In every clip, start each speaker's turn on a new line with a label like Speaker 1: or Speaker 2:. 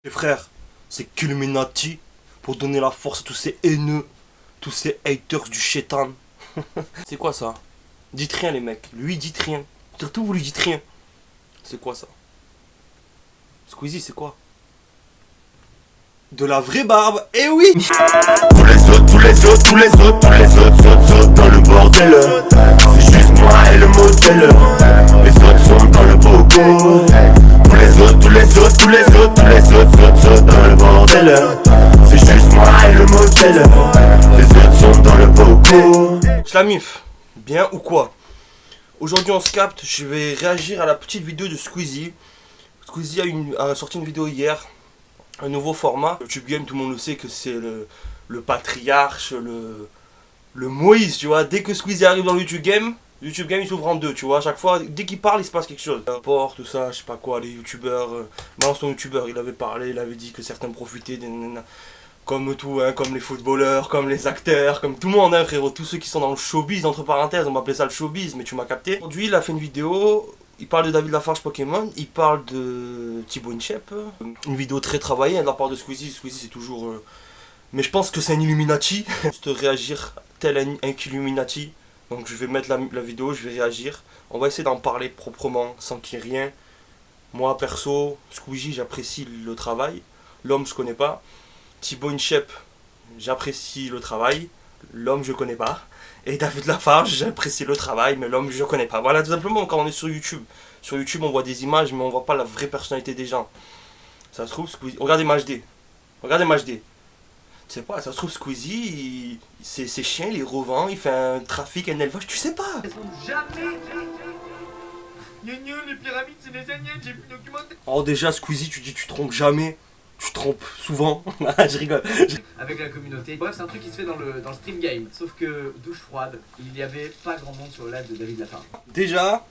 Speaker 1: Les frères, c'est qu'Illuminati pour donner la force à tous ces haineux, tous ces haters du chétan. C'est quoi ça? Dites rien les mecs, lui dites rien. Surtout vous lui dites rien. C'est quoi ça? Squeezie c'est quoi? De la vraie barbe, eh oui!
Speaker 2: Tous les autres sautent dans le bordel. C'est juste moi et le modèle. Les autres sont dans le bobo. Tous les autres sautent dans le bordel. C'est juste moi et le modèle. Les autres sont dans le bobo.
Speaker 1: Schlamif, bien ou quoi? Aujourd'hui on se capte, je vais réagir à la petite vidéo de Squeezie. Squeezie a sorti une vidéo hier. Un nouveau format. YouTube Game, tout le monde le sait que c'est le patriarche, le Moïse, tu vois. Dès que Squeezie arrive dans le YouTube Game il s'ouvre en deux, tu vois. À chaque fois, dès qu'il parle, il se passe quelque chose. N'importe, tout ça, je sais pas quoi, les youtubeurs. Balance ton youtubeur, il avait parlé, il avait dit que certains profitaient des nanas. Comme tout, hein, comme les footballeurs, comme les acteurs, comme tout le monde, hein, frérot. Tous ceux qui sont dans le showbiz, entre parenthèses, on m'appelait ça le showbiz, mais tu m'as capté. Aujourd'hui, il a fait une vidéo. Il parle de David Lafarge Pokémon, il parle de Thibaut Inchep. Une vidéo très travaillée de la part de Squeezie. Squeezie c'est toujours... Mais je pense que c'est un Illuminati. Juste réagir tel un Illuminati. Donc je vais mettre la vidéo, je vais réagir. On va essayer d'en parler proprement, sans qu'il y ait rien. Moi perso, Squeezie j'apprécie le travail. L'homme je connais pas. Thibaut Inchep, j'apprécie le travail. L'homme je connais pas. Et David Lafarge, j'apprécie le travail, mais l'homme, je connais pas. Voilà, tout simplement, quand on est sur YouTube. Sur YouTube, on voit des images, mais on voit pas la vraie personnalité des gens. Ça se trouve, Squeezie... Regardez MHD. Regardez MHD. Tu sais pas, ça se trouve, Squeezie, ses chiens, il les revend, il fait un trafic, un élevage, tu sais pas.
Speaker 3: Jamais. Les pyramides, c'est des aliens, j'ai vu documentaire.
Speaker 1: Alors déjà, Squeezie, tu dis tu trompes jamais. Tu trompes souvent. Je rigole.
Speaker 3: Avec la communauté. Bref, c'est un truc qui se fait dans le stream game. Sauf que, douche froide, il n'y avait pas grand monde sur le live de David Lafarge.
Speaker 1: Déjà,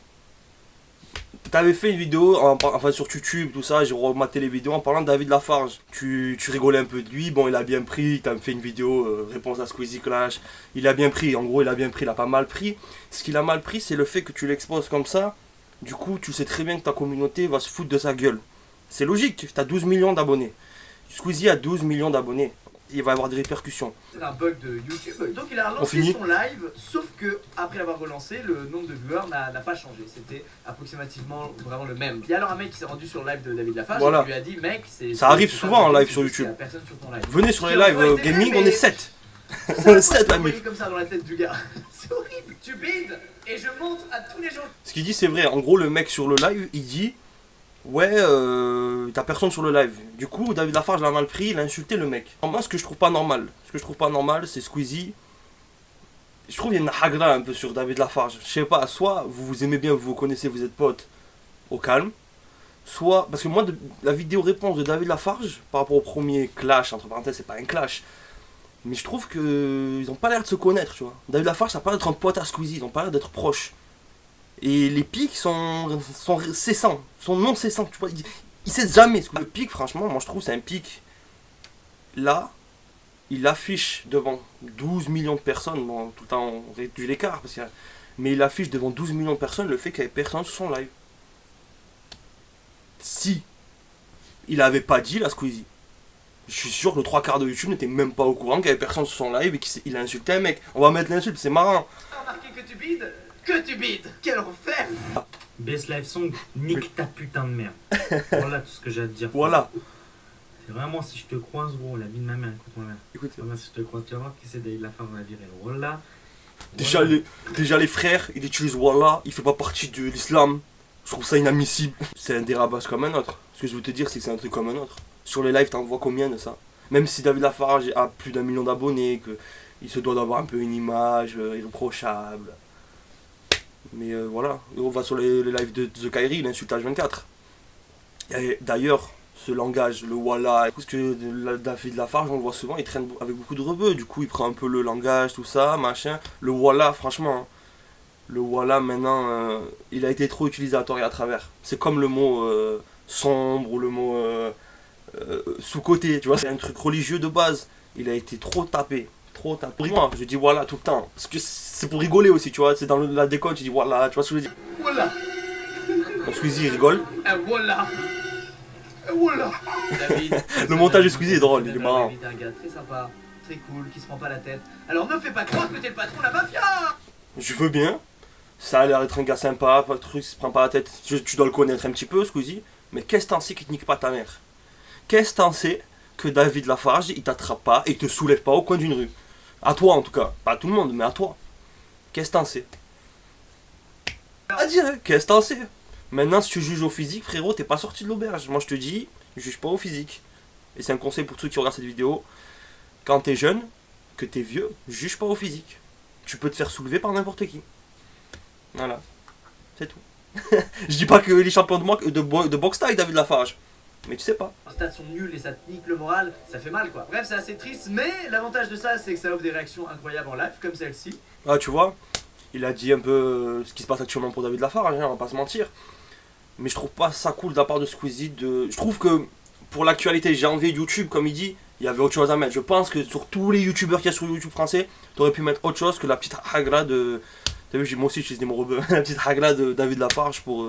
Speaker 1: t'avais fait une vidéo, enfin sur YouTube, tout ça, j'ai rematé les vidéos en parlant de David Lafarge. Tu rigolais un peu de lui, bon il a bien pris, t'as fait une vidéo, réponse à Squeezie Clash. Il a bien pris, en gros il a bien pris, il a pas mal pris. Ce qu'il a mal pris, c'est le fait que tu l'exposes comme ça. Du coup, tu sais très bien que ta communauté va se foutre de sa gueule. C'est logique, t'as 12 millions d'abonnés. Squeezie a 12 millions d'abonnés. Il va y avoir des répercussions.
Speaker 3: C'est un bug de YouTube. Donc il a
Speaker 1: On
Speaker 3: relancé
Speaker 1: finit.
Speaker 3: son live, sauf que après l'avoir relancé, le nombre de viewers n'a pas changé. C'était approximativement vraiment le même. Il y a alors un mec qui s'est rendu sur le live de David Lafarge
Speaker 1: Voilà.
Speaker 3: et lui a dit mec,
Speaker 1: Ça arrive souvent en live sur YouTube.
Speaker 3: Il y a personne sur ton live.
Speaker 1: Venez sur les
Speaker 3: Qui en
Speaker 1: lives
Speaker 3: fait,
Speaker 1: gaming,
Speaker 3: mais-
Speaker 1: on est 7.
Speaker 3: C'est
Speaker 1: On est
Speaker 3: ça,
Speaker 1: 7
Speaker 3: moi,
Speaker 1: la
Speaker 3: je
Speaker 1: meuf.
Speaker 3: voyais comme ça dans la tête du gars. C'est horrible. Tu bides et je montre à tous les gens.
Speaker 1: Ce qu'il dit c'est vrai, en gros le mec sur le live il dit ouais t'as personne sur le live. Du coup David Lafarge l'a mal pris, il a insulté le mec. Moi ce que je trouve pas normal, c'est Squeezie. Je trouve qu'il y a une hagra un peu sur David Lafarge. Je sais pas, soit vous vous aimez bien, vous vous connaissez, vous êtes potes, au calme. Soit, parce que moi la vidéo réponse de David Lafarge par rapport au premier clash, entre parenthèses c'est pas un clash. Mais je trouve que ils ont pas l'air de se connaître, tu vois. David Lafarge ça a pas l'air d'être un pote à Squeezie, ils ont pas l'air d'être proches. Et les pics sont cessants, sont non cessants, tu vois, ils cessent jamais. Le pic, franchement, moi je trouve c'est un pic. Là, il affiche devant 12 millions de personnes, bon, tout le temps on réduit l'écart, mais il affiche devant 12 millions de personnes le fait qu'il n'y avait personne sur son live. Si il avait pas dit la Squeezie, je suis sûr que le 3/4 de YouTube n'était même pas au courant qu'il y avait personne sur son live et qu'il a insulté un mec. On va mettre l'insulte, c'est marrant.
Speaker 3: Remarquez que tu bides. Que tu bides. Quel enfer.
Speaker 4: Best Live Song, nique ta putain de mère. Voilà tout ce que j'ai à te dire.
Speaker 1: Voilà.
Speaker 4: C'est vraiment si je te croise, gros, la vie de ma mère, écoute ma mère.
Speaker 1: Écoute,
Speaker 4: Vraiment, si je te croise, tu vas voir qui c'est David Lafarge va virer. Voilà.
Speaker 1: déjà les frères, ils utilisent Wallah, il fait pas partie de l'islam. Je trouve ça inadmissible. C'est un dérabage comme un autre. Ce que je veux te dire, c'est que c'est un truc comme un autre. Sur les lives, t'en vois combien de ça? Même si David Lafarge a plus d'1 million d'abonnés, qu'il se doit d'avoir un peu une image irréprochable. Mais voilà, on va sur les lives de The Kairi, il insulte H24. Et d'ailleurs, ce langage, le Wallah, parce que David Lafarge, on le voit souvent, il traîne avec beaucoup de rebeux. Du coup, il prend un peu le langage, tout ça, machin. Le Wallah, franchement, hein, le Wallah, maintenant, il a été trop utilisé à tort et à travers. C'est comme le mot sombre ou le mot sous-côté, tu vois. C'est un truc religieux de base. Il a été trop tapé. Trop tapé. Pour moi, je dis voilà tout le temps. Parce que c'est pour rigoler aussi, tu vois. C'est dans la déconne, tu dis voilà, tu vois ce que je veux dire.
Speaker 3: Voilà.
Speaker 1: Donc Squeezie il rigole.
Speaker 3: Voilà. Oula David,
Speaker 1: Le montage de Squeezie est drôle, il est marrant.
Speaker 3: David est un gars très sympa, très cool, qui se prend pas la tête. Alors ne fais pas croire que t'es le patron de la mafia.
Speaker 1: Je veux bien. Ça a l'air d'être un gars sympa, pas de truc, il se prend pas la tête. Tu dois le connaître un petit peu, Squeezie. Mais qu'est-ce que t'en sais qu'il te nique pas ta mère? Qu'est-ce que t'en sais que David Lafarge, il t'attrape pas et il te soulève pas au coin d'une rue? À toi en tout cas. Pas à tout le monde, mais à toi. Qu'est-ce que t'en sais? À dire, qu'est-ce que t'en sais? Maintenant, si tu juges au physique, frérot, t'es pas sorti de l'auberge. Moi, je te dis, juge pas au physique. Et c'est un conseil pour ceux qui regardent cette vidéo. Quand t'es jeune, que t'es vieux, juge pas au physique. Tu peux te faire soulever par n'importe qui. Voilà. C'est tout. Je dis pas que les champions de boxe taille, David Lafarge. Mais tu sais pas.
Speaker 3: Les stats sont nuls et ça te nique le moral, ça fait mal quoi. Bref, c'est assez triste, mais l'avantage de ça, c'est que ça offre des réactions incroyables en live, comme celle-ci.
Speaker 1: Ah, tu vois, il a dit un peu ce qui se passe actuellement pour David Lafarge, hein, on va pas se mentir. Mais je trouve pas ça cool de la part de Squeezie. Je trouve que pour l'actualité, j'ai envie YouTube, comme il dit, il y avait autre chose à mettre. Je pense que sur tous les youtubeurs qu'il y a sur YouTube français, t'aurais pu mettre autre chose que la petite hagra de. T'as vu, moi aussi je des mots rebeux. La petite hagra de David Lafarge pour.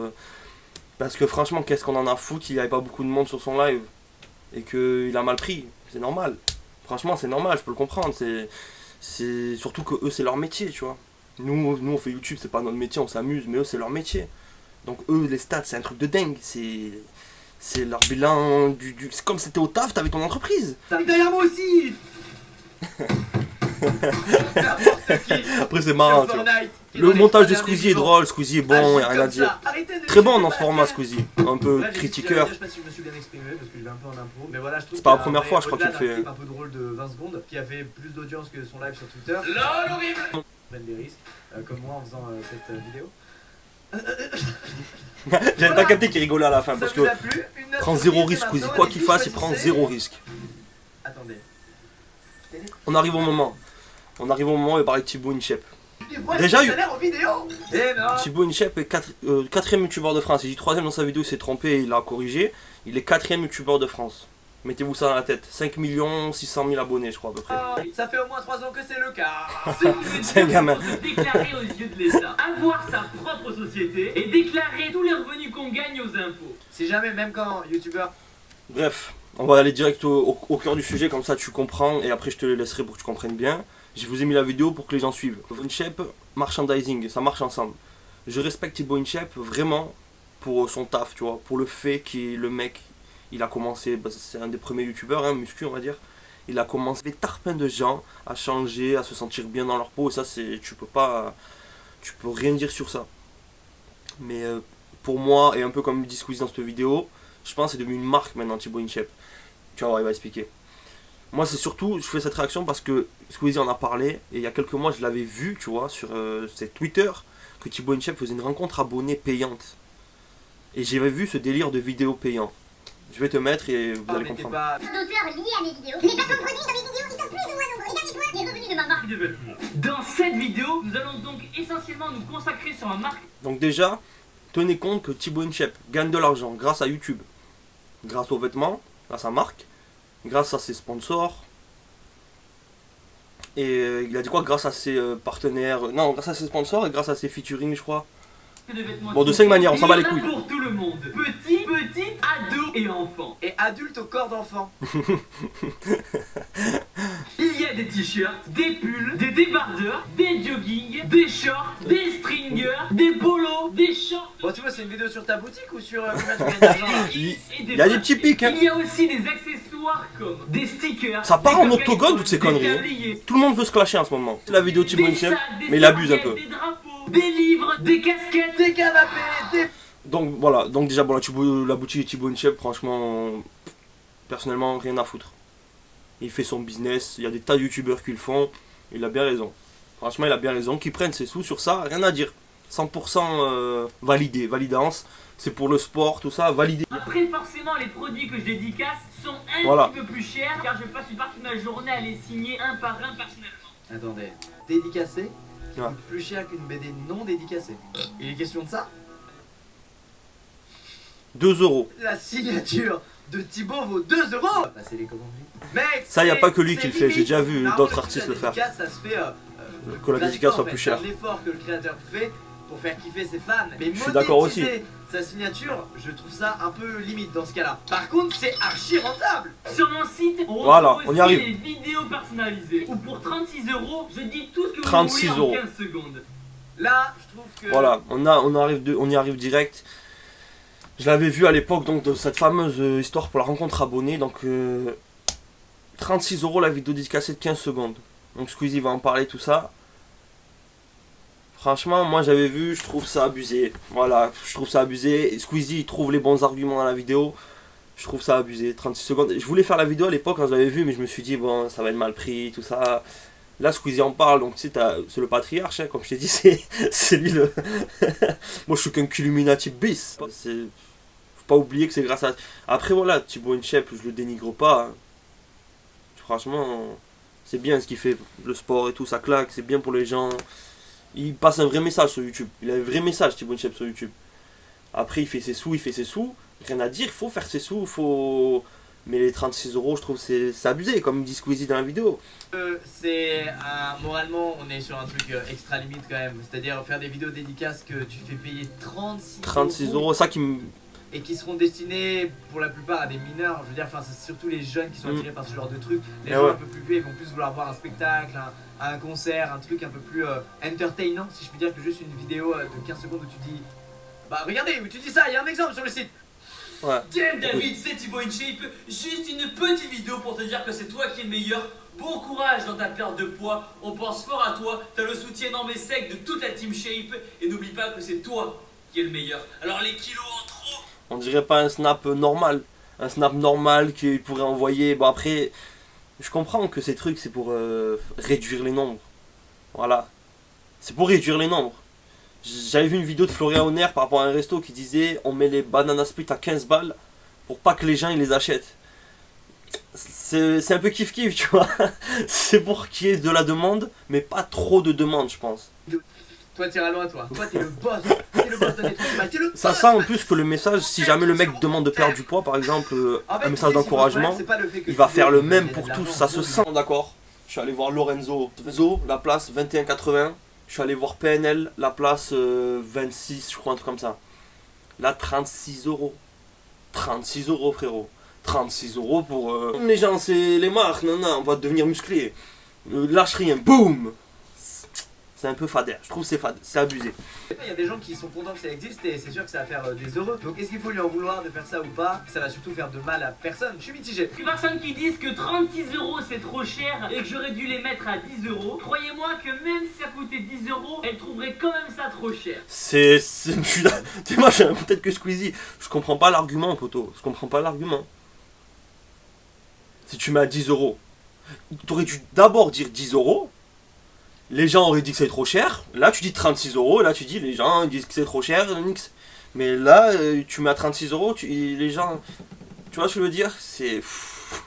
Speaker 1: Parce que franchement, qu'est-ce qu'on en a foutu qu'il n'y avait pas beaucoup de monde sur son live et qu'il a mal pris. C'est normal. Franchement, c'est normal, je peux le comprendre. C'est surtout que eux, c'est leur métier, tu vois. Nous, on fait YouTube, c'est pas notre métier, on s'amuse, mais eux, c'est leur métier. Donc eux, les stats, c'est un truc de dingue. C'est leur bilan c'est comme si t'étais au taf, t'avais ton entreprise.
Speaker 3: Derrière moi aussi.
Speaker 1: Après, c'est marrant, tu vois. Le montage de Squeezie est drôle, Squeezie est bon, y'a rien à dire. Très bon dans ce format, Squeezie. Un peu critiqueur.
Speaker 3: Je sais pas si je me suis bien exprimé parce que je vais un peu en impro, mais voilà, je trouve
Speaker 1: c'est pas la première fois, je crois qu'il
Speaker 3: qu'il
Speaker 1: fait.
Speaker 3: un peu drôle de 20 secondes qui a fait plus d'audience que son live sur Twitter. LOL horrible. Prennent des risques, comme moi en faisant cette vidéo.
Speaker 1: J'avais pas capté qu'il rigolait à la fin parce que prend zéro risque, Squeezie. Quoi qu'il fasse, il prend zéro risque.
Speaker 3: Attendez.
Speaker 1: On arrive au moment. On arrive au moment où il parle de Thibaut Inchep. Déjà, Thibaut Inchep est 4ème youtubeur de France. Il dit 3ème dans sa vidéo, il s'est trompé, il a corrigé. Il est 4ème youtubeur de France. Mettez-vous ça dans la tête. 5 600 000 abonnés, je crois, à peu près.
Speaker 3: Ça fait au moins 3 ans que c'est le cas.
Speaker 1: C'est un gamin.
Speaker 5: Déclarer aux yeux de l'État, avoir sa propre société et déclarer tous les revenus qu'on gagne aux impôts.
Speaker 3: Si jamais, même quand youtubeur.
Speaker 1: Bref, on va aller direct au cœur du sujet, comme ça tu comprends, et après je te le laisserai pour que tu comprennes bien. Je vous ai mis la vidéo pour que les gens suivent. Inchep, merchandising, ça marche ensemble. Je respecte Thibaut Inchep vraiment pour son taf, tu vois, pour le fait qu'il le mec, il a commencé, c'est un des premiers youtubeurs, hein, muscu on va dire. Il a commencé des tarpins de gens à changer, à se sentir bien dans leur peau, et ça c'est, tu peux rien dire sur ça. Mais pour moi, et un peu comme dit Squeezie dans cette vidéo, je pense que c'est devenu une marque maintenant Thibaut Inchep. Tu vas voir, il va expliquer. Moi c'est surtout, je fais cette réaction parce que Squeezie en a parlé, et il y a quelques mois je l'avais vu, tu vois, sur Twitter, que Thibaut Inchep faisait une rencontre abonnée payante. Et j'avais vu ce délire de vidéos payantes. Je vais te mettre et vous allez comprendre.
Speaker 6: D'auteurs liés à mes vidéos. Les personnes produisent dans mes vidéos, ils sont plus ou moins nombreux. Et dernier point, les revenus de ma marque
Speaker 5: de vêtements. Dans cette vidéo, nous allons donc essentiellement nous consacrer sur ma marque.
Speaker 1: Donc déjà, tenez compte que Thibaut Inchep gagne de l'argent grâce à YouTube, grâce aux vêtements, grâce à marque, grâce à ses sponsors. Et il a dit quoi? Grâce à ses partenaires. Non, grâce à ses sponsors et grâce à ses featuring, je crois. Bon, de 5 manières, on s'en bat les couilles.
Speaker 5: Pour tout le monde, petit, ado et enfant.
Speaker 3: Et adulte au corps d'enfant.
Speaker 5: Il y a des t-shirts, des pulls, des débardeurs, des joggings, des shorts, des stringers, des polos, des shorts.
Speaker 3: Bon, tu vois, c'est une vidéo sur ta boutique ou sur combien tu gagnes d'argent?
Speaker 1: Il y a des petits pics, hein.
Speaker 5: Il y a aussi des accessoires comme des stickers.
Speaker 1: Ça part en octogone toutes ces conneries. Tout le monde veut se clasher en ce moment. C'est la vidéo Thibaut Inchep, mais il abuse un peu.
Speaker 5: Des drapeaux, des livres, des casquettes,
Speaker 3: des canapés, des...
Speaker 1: Donc voilà, donc déjà bon, la boutique Thibaut Inchep, franchement, personnellement rien à foutre. Il fait son business, il y a des tas de youtubeurs qui le font, il a bien raison. Franchement il a bien raison, qu'ils prennent ses sous sur ça, rien à dire. 100% validé, validance, c'est pour le sport, tout ça, validé.
Speaker 5: Après forcément les produits que je dédicace sont un petit peu plus chers car je passe une partie de ma journée à les signer un par un personnellement.
Speaker 3: Attendez, dédicacé coûte plus cher qu'une BD non dédicacée. Il est question de ça?
Speaker 1: 2 €.
Speaker 3: La signature de Thibaut vaut 2 €. On va passer les commandes. Mec,
Speaker 1: ça y a pas que lui qui le fait, j'ai déjà vu d'autres artistes le faire.
Speaker 3: Ça se fait
Speaker 1: que la dédicace soit plus chère.
Speaker 3: C'est l'effort que le créateur fait pour faire kiffer ses fans. Mais
Speaker 1: je suis d'accord aussi.
Speaker 3: sa signature, je trouve ça un peu limite dans ce cas-là. Par contre, c'est archi rentable.
Speaker 5: Sur mon site, on
Speaker 1: Voilà,
Speaker 5: retrouve
Speaker 1: on y
Speaker 5: aussi
Speaker 1: arrive.
Speaker 5: les vidéos personnalisées. Ou pour 36 €, je dis tout ce que vous
Speaker 1: 36
Speaker 5: voulez en
Speaker 1: €.
Speaker 5: 15 secondes.
Speaker 3: Là, je trouve que...
Speaker 1: Voilà, on y arrive direct. Je l'avais vu à l'époque donc de cette fameuse histoire pour la rencontre abonnée. Donc 36 € la vidéo dédicacée de 15 secondes. Donc Squeezie va en parler tout ça. Franchement, moi j'avais vu, je trouve ça abusé. Voilà, je trouve ça abusé. Squeezie il trouve les bons arguments dans la vidéo. Je trouve ça abusé. 36 secondes. Je voulais faire la vidéo à l'époque quand je l'avais vu, mais je me suis dit, bon, ça va être mal pris, tout ça. Là, Squeezie en parle, donc tu sais, c'est le patriarche, hein, comme je t'ai dit, c'est lui le. Moi je suis qu'un Illuminati bis. Faut pas oublier que c'est grâce à. Après voilà, Thibaut InShape, je le dénigre pas. Hein. Franchement, c'est bien ce qu'il fait, le sport et tout, ça claque, c'est bien pour les gens. Il passe un vrai message sur YouTube. Il a un vrai message, Thibaut InShape, sur YouTube. Après, il fait ses sous. Rien à dire, il faut faire ses sous, faut. Mais les 36 €, je trouve c'est abusé, comme dit Squeezie dans la vidéo.
Speaker 3: Moralement, on est sur un truc extra limite quand même. C'est-à-dire faire des vidéos dédicaces que tu fais payer 36
Speaker 1: €, ça qui me.
Speaker 3: et qui seront destinés pour la plupart à des mineurs. Je veux dire, enfin, c'est surtout les jeunes qui sont attirés par ce genre de truc. Les gens un peu plus vieux, ils vont plus vouloir voir un spectacle, un concert, un truc un peu plus entertainant, si je puis dire, que juste une vidéo de 15 secondes où tu dis bah regardez, où tu dis ça, il y a un exemple sur le site.
Speaker 1: Ouais.
Speaker 7: Tiens David, c'est Thibaut InShape, juste une petite vidéo pour te dire que c'est toi qui es le meilleur. Bon courage dans ta perte de poids, on pense fort à toi, t'as le soutien énorme et sec de toute la team Shape et n'oublie pas que c'est toi qui es le meilleur. Alors les kilos en trop.
Speaker 1: On dirait pas un snap normal. Un snap normal qu'il pourrait envoyer. Bon après, je comprends que ces trucs c'est pour réduire les nombres. Voilà. C'est pour réduire les nombres. J'avais vu une vidéo de Florian Honner par rapport à un resto qui disait on met les banana split à 15 balles pour pas que les gens ils les achètent. C'est un peu kiff kiff tu vois. C'est pour qu'il y ait de la demande mais pas trop de demande je pense.
Speaker 3: Toi t'es loin toi. Toi t'es le boss. T'es le boss de Netflix.
Speaker 1: Ça sent en plus que le message, si jamais le mec demande de perdre du poids par exemple, un message d'encouragement, il va faire le même pour tous, ça se sent. D'accord. Je suis allé voir Lorenzo, la place 21,80. Je suis allé voir PNL, la place 26, je crois, un truc comme ça. Là, 36 €. 36 € frérot. 36 € pour... Les gens, c'est les marques, non, on va devenir musclé. Lâche rien, boum. C'est un peu fadère, je trouve que c'est abusé.
Speaker 3: Il y a des gens qui sont contents que ça existe et c'est sûr que ça va faire des heureux. Donc est-ce qu'il faut lui en vouloir de faire ça ou pas? Ça va surtout faire de mal à personne. Je suis mitigé.
Speaker 5: Les personnes qui disent que 36 € c'est trop cher et que j'aurais dû les mettre à 10 €, croyez-moi que même si ça coûtait 10 €, elles trouveraient quand même ça trop cher.
Speaker 1: Moi, peut-être que Squeezie, je comprends pas l'argument, poteau. Je comprends pas l'argument. Si tu mets à 10 €, t'aurais dû d'abord dire 10 €. Les gens auraient dit que c'est trop cher. Là, tu dis 36 €. Et là, tu dis les gens disent que c'est trop cher. Mais là, tu mets à 36 €. Les gens. Tu vois ce que je veux dire? C'est.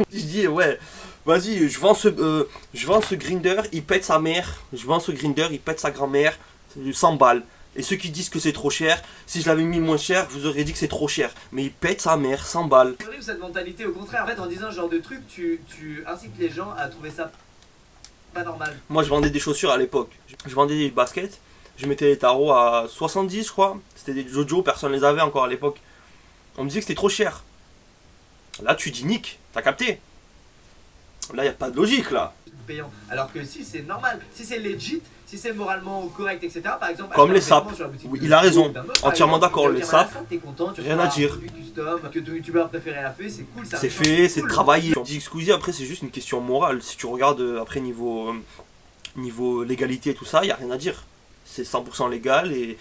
Speaker 1: Je dis, ouais, vas-y, je vends ce grinder, il pète sa mère. Je vends ce grinder, il pète sa grand-mère. 100 balles. Et ceux qui disent que c'est trop cher, si je l'avais mis moins cher, vous auriez dit que c'est trop cher. Mais il pète sa mère, 100 balles.
Speaker 3: C'est horrible cette mentalité. Au contraire, en fait, en disant ce genre de truc, tu incites les gens à trouver ça pas normal.
Speaker 1: Moi je vendais des chaussures à l'époque. Je vendais des baskets. Je mettais les tarots à 70 je crois. C'était des Jojo, personne les avait encore à l'époque. On me disait que c'était trop cher. Là tu dis nique, t'as capté. Là y a pas de logique là.
Speaker 3: Payant. Alors que si c'est normal, si c'est legit, si c'est moralement correct, etc. Par exemple,
Speaker 1: comme les sapes. Oui, il a raison. Entièrement d'accord, les sapes. Rien à dire.
Speaker 3: Que ton youtubeur préféré a fait, c'est cool.
Speaker 1: C'est fait, c'est travaillé. On dit Squeezie après c'est juste une question morale. Si tu regardes après niveau légalité et tout ça, y a rien à dire. C'est 100% légal et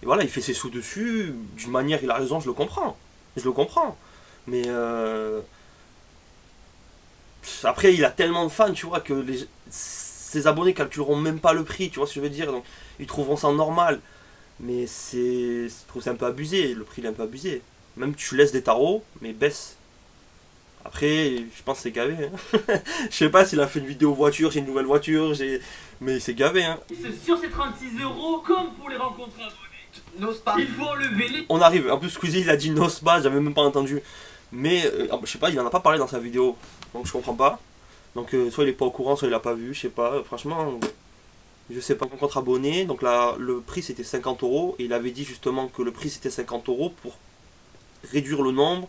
Speaker 1: voilà, il fait ses sous dessus. D'une manière, il a raison, je le comprends. Mais après, il a tellement de fans, tu vois, que ses abonnés calculeront même pas le prix, tu vois ce que je veux dire. Donc, ils trouveront ça normal. Mais je trouve c'est un peu abusé, le prix il est un peu abusé. Même tu laisses des tarots, mais baisse. Après, je pense que c'est gavé. Hein. Je sais pas s'il a fait une vidéo voiture, j'ai une nouvelle voiture, mais c'est gavé. Hein.
Speaker 5: Sur ces 36 €, comme pour les rencontres abonnés,
Speaker 3: n'ose pas.
Speaker 5: il faut enlever les...
Speaker 1: On arrive, en plus Squeezie il a dit Nosba, j'avais même pas entendu. Mais je sais pas, il en a pas parlé dans sa vidéo. Donc je comprends pas. Donc soit il est pas au courant, soit il a pas vu, je sais pas. Franchement, je sais pas, contre abonné. Donc là, le prix c'était 50 €. Et il avait dit justement que le prix c'était 50 € pour réduire le nombre.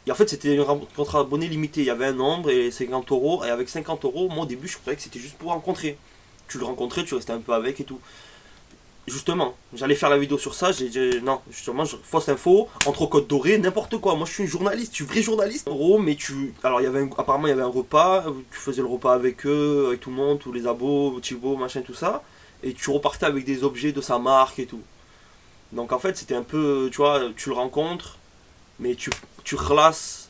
Speaker 1: Et en fait, c'était une rencontre abonné limitée. Il y avait un nombre et 50 €. Et avec 50 €, moi au début, je croyais que c'était juste pour rencontrer. Tu le rencontrais, tu restais un peu avec et tout. Justement, j'allais faire la vidéo sur ça. J'ai dit non, justement, fausse info, entre Côte Dorée, n'importe quoi. Moi, je suis journaliste, je suis vrai journaliste. Mais tu. Alors, apparemment, il y avait un repas. Tu faisais le repas avec eux, avec tout le monde, tous les abos, Thibaut, machin, tout ça. Et tu repartais avec des objets de sa marque et tout. Donc, en fait, c'était un peu. Tu vois, tu le rencontres. Mais tu relasses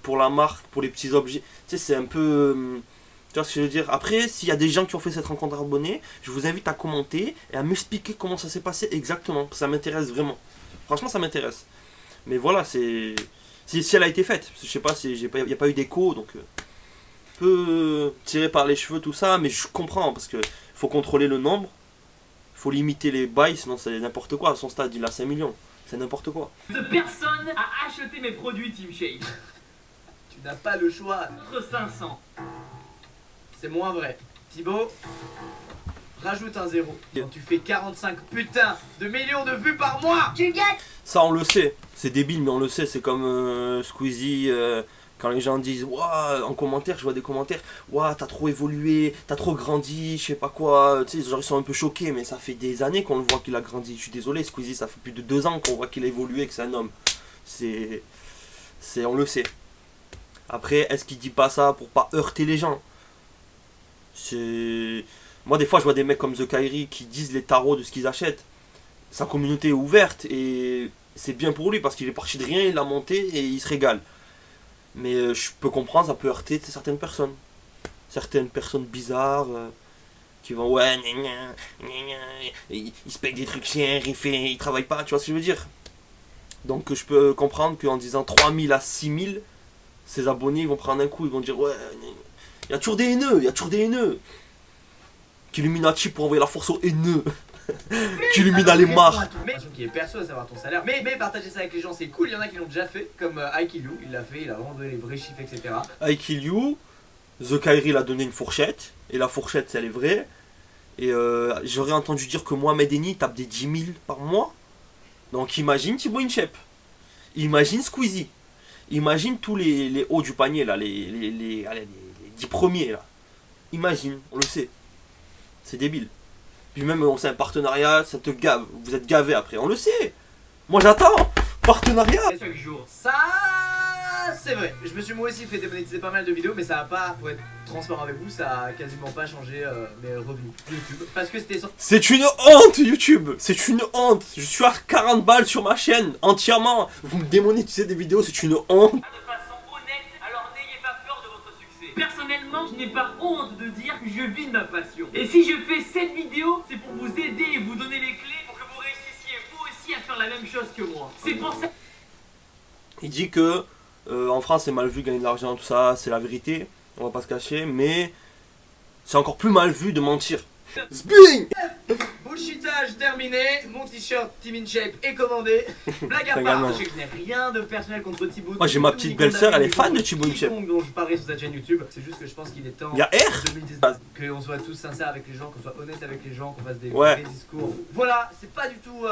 Speaker 1: pour la marque, pour les petits objets. Tu sais, c'est un peu... tu vois ce que je veux dire? Après, s'il y a des gens qui ont fait cette rencontre abonnée, je vous invite à commenter et à m'expliquer comment ça s'est passé exactement. Ça m'intéresse vraiment. Franchement, ça m'intéresse. Mais voilà, c'est... Si elle a été faite. Je sais pas, il n'y a pas eu d'écho, donc... un peu tiré par les cheveux, tout ça. Mais je comprends, parce que faut contrôler le nombre. Il faut limiter les bails, sinon c'est n'importe quoi. À son stade, il a 5 millions. C'est n'importe quoi.
Speaker 5: Personne a acheté mes produits Team Shape.
Speaker 3: Tu n'as pas le choix.
Speaker 5: Entre 500.
Speaker 3: C'est moins vrai. Thibaut, rajoute un 0. Quand tu fais 45 putains de millions de vues par mois,
Speaker 6: Tu gagnes.
Speaker 1: Ça, on le sait. C'est débile, mais on le sait. C'est comme Squeezie. Quand les gens disent, waouh, en commentaire, je vois des commentaires, waouh, t'as trop évolué, t'as trop grandi, je sais pas quoi. Tu sais, genre, ils sont un peu choqués, mais ça fait des années qu'on le voit qu'il a grandi. Je suis désolé, Squeezie, ça fait plus de 2 ans qu'on voit qu'il a évolué, que c'est un homme. On le sait. Après, est-ce qu'il dit pas ça pour pas heurter les gens? Moi, des fois, je vois des mecs comme The Kairi qui disent les tarots de ce qu'ils achètent. Sa communauté est ouverte et c'est bien pour lui parce qu'il est parti de rien, il a monté et il se régale. Mais je peux comprendre, ça peut heurter certaines personnes. Certaines personnes bizarres qui vont ouais, il se paye des trucs chers, il travaille pas, tu vois ce que je veux dire. Donc je peux comprendre qu'en disant 3000 à 6000, ses abonnés ils vont prendre un coup, ils vont dire ouais, il y a toujours des haineux, Qu'Illuminati pour envoyer la force aux haineux. Qu'Illumina les marres.
Speaker 3: Mais qui est perso à savoir ton salaire. Mais partager ça avec les gens c'est cool, il y en a qui l'ont déjà fait, comme IKilou, il l'a fait, il a vraiment donné les vrais chiffres, etc.
Speaker 1: IKilou, The Kairi l'a donné une fourchette, et la fourchette elle est vraie. Et j'aurais entendu dire que Mohamed Eni tape des 10 000 par mois. Donc imagine Thibaut InShape, imagine Squeezie, imagine tous les hauts du panier là, les 10 premiers là. Imagine, on le sait. C'est débile. Puis même on sait un partenariat, ça te gave, vous êtes gavé après, on le sait. Moi j'attends, partenariat.
Speaker 5: Chaque jour.
Speaker 3: Ça, c'est vrai. Je me suis moi aussi fait démonétiser pas mal de vidéos, mais ça a pas, pour être transparent avec vous, ça a quasiment pas changé mes revenus YouTube. Parce que c'était...
Speaker 1: C'est une honte YouTube, c'est une honte. Je suis à 40 balles sur ma chaîne, entièrement. Vous me démonétisez des vidéos, c'est une honte.
Speaker 5: De façon honnête, alors n'ayez pas peur de votre succès. Personnellement, je n'ai pas honte de dire que je vis de ma passion. Et si je fais cette vidéo, c'est pour vous aider et vous donner les clés pour que vous réussissiez vous aussi à faire la même chose que moi. C'est pour ça...
Speaker 1: Il dit que en France c'est mal vu gagner de l'argent, tout ça, c'est la vérité, on va pas se cacher, mais c'est encore plus mal vu de mentir. Zbing.
Speaker 3: Bullshitage terminé, mon t-shirt Team InShape est commandé. Blague à part, je n'ai rien de personnel contre Thibaut.
Speaker 1: Moi j'ai ma petite belle-sœur, elle est fan de Thibaut InShape.
Speaker 3: Dont je parlerai sur sa chaîne YouTube, c'est juste que je pense qu'il est temps.
Speaker 1: Il y a R
Speaker 3: 2019, qu'on soit tous sincères avec les gens, qu'on soit honnête avec les gens, qu'on fasse des
Speaker 1: ouais.
Speaker 3: vrais discours. Voilà, c'est pas du tout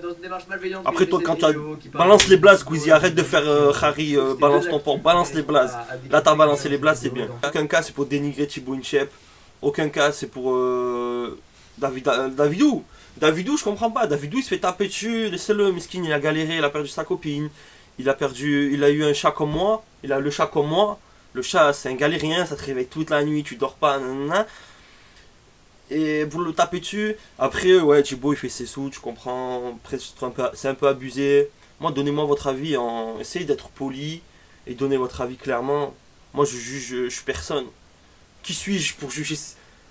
Speaker 3: dans une démarche malveillante.
Speaker 1: Après toi quand tu balance les blazes, Squeezie, arrête de faire Harry, balance ton port, balance les blazes. Là t'as balancé les blazes, c'est bien. Aucun cas c'est pour dénigrer Thibaut InShape. Aucun cas c'est pour Davidou. Davidou je comprends pas, Davidou il se fait taper dessus, laissez-le, miskin, il a galéré, il a perdu sa copine, il a eu un chat comme moi, il a le chat comme moi, le chat c'est un galérien, ça te réveille toute la nuit, tu dors pas, nanana. Et vous le tapez dessus, après ouais Thibaut il fait ses sous, tu comprends, c'est un peu abusé. Moi donnez-moi votre avis, essayez d'être poli et donnez votre avis clairement. Moi je suis personne. Qui suis-je pour juger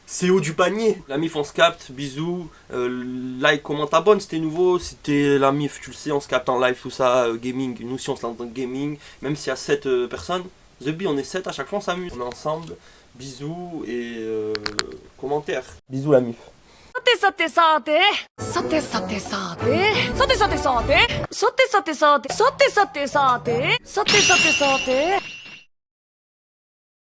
Speaker 1: c'est haut du panier? La mif on se capte, bisous, like, comment t'abonnes si t'es nouveau, si t'es la mif tu le sais, on se capte en live tout ça, gaming, nous si on se lance dans le gaming, même s'il y a 7 personnes, The Bee on est 7 à chaque fois on s'amuse, on est ensemble, bisous et commentaires, bisous la mif.
Speaker 8: さてさてさてさてさてさてさてさてさてさてさてさてさてさてさてさてさてさて